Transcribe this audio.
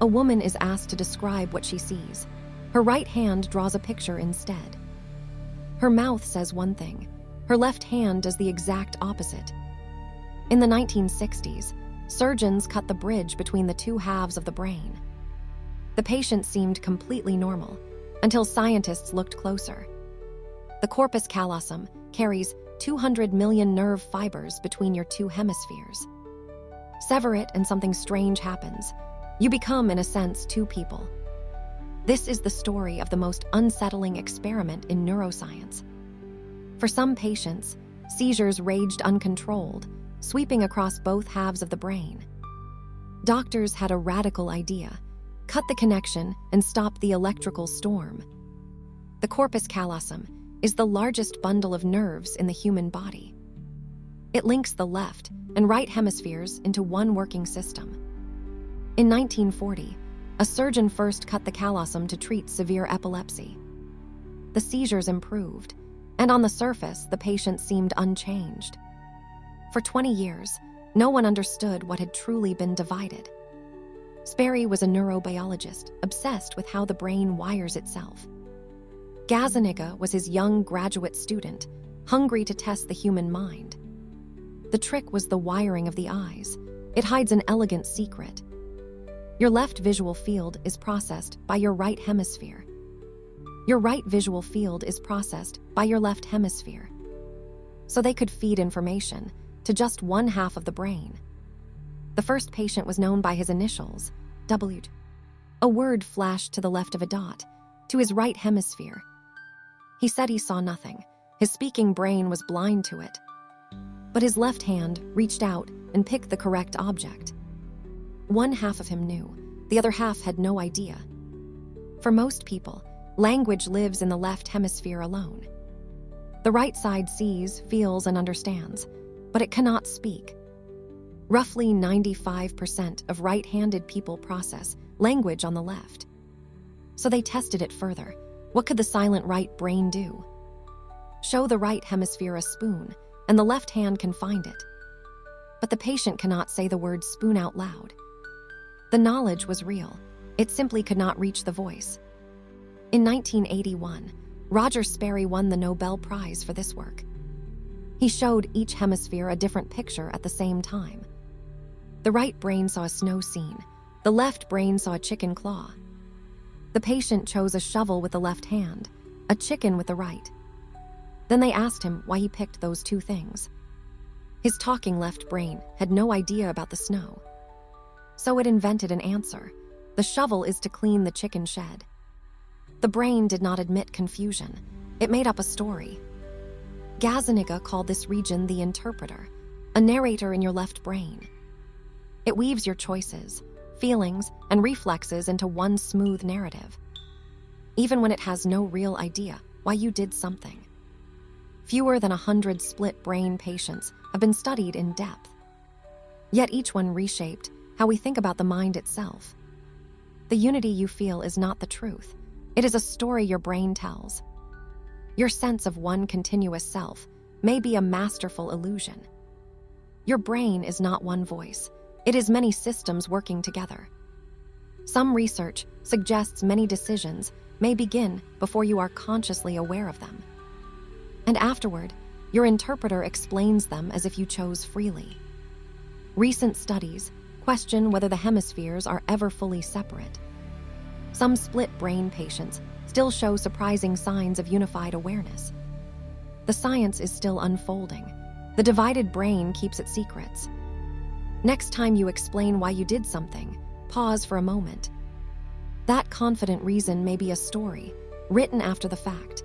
A woman is asked to describe what she sees. Her right hand draws a picture instead. Her mouth says one thing. Her left hand does the exact opposite. In the 1960s, surgeons cut the bridge between the two halves of the brain. The patient seemed completely normal until scientists looked closer. The corpus callosum carries 200 million nerve fibers between your two hemispheres. Sever it and something strange happens. You become, in a sense, two people. This is the story of the most unsettling experiment in neuroscience. For some patients, seizures raged uncontrolled, sweeping across both halves of the brain. Doctors had a radical idea: cut the connection and stop the electrical storm. The corpus callosum is the largest bundle of nerves in the human body. It links the left and right hemispheres into one working system. In 1940, a surgeon first cut the callosum to treat severe epilepsy. The seizures improved, and on the surface, the patient seemed unchanged. For 20 years, no one understood what had truly been divided. Sperry was a neurobiologist obsessed with how the brain wires itself. Gazzaniga was his young graduate student, hungry to test the human mind. The trick was the wiring of the eyes. It hides an elegant secret. Your left visual field is processed by your right hemisphere. Your right visual field is processed by your left hemisphere. So they could feed information to just one half of the brain. The first patient was known by his initials, W. A word flashed to the left of a dot, to his right hemisphere. He said he saw nothing. His speaking brain was blind to it. But his left hand reached out and picked the correct object. One half of him knew, the other half had no idea. For most people, language lives in the left hemisphere alone. The right side sees, feels, and understands, but it cannot speak. Roughly 95% of right-handed people process language on the left. So they tested it further. What could the silent right brain do? Show the right hemisphere a spoon, and the left hand can find it. But the patient cannot say the word spoon out loud. The knowledge was real. It simply could not reach the voice. In 1981, Roger Sperry won the Nobel Prize for this work. He showed each hemisphere a different picture at the same time. The right brain saw a snow scene. The left brain saw a chicken claw. The patient chose a shovel with the left hand, a chicken with the right. Then they asked him why he picked those two things. His talking left brain had no idea about the snow. So it invented an answer. The shovel is to clean the chicken shed. The brain did not admit confusion. It made up a story. Gazzaniga called this region the interpreter, a narrator in your left brain. It weaves your choices, feelings, and reflexes into one smooth narrative, even when it has no real idea why you did something. Fewer than 100 split brain patients have been studied in depth. Yet each one reshaped how we think about the mind itself. The unity you feel is not the truth. It is a story your brain tells. Your sense of one continuous self may be a masterful illusion. Your brain is not one voice. It is many systems working together. Some research suggests many decisions may begin before you are consciously aware of them. And afterward, your interpreter explains them as if you chose freely. Recent studies question whether the hemispheres are ever fully separate. Some split brain patients still show surprising signs of unified awareness. The science is still unfolding. The divided brain keeps its secrets. Next time you explain why you did something, pause for a moment. That confident reason may be a story, written after the fact.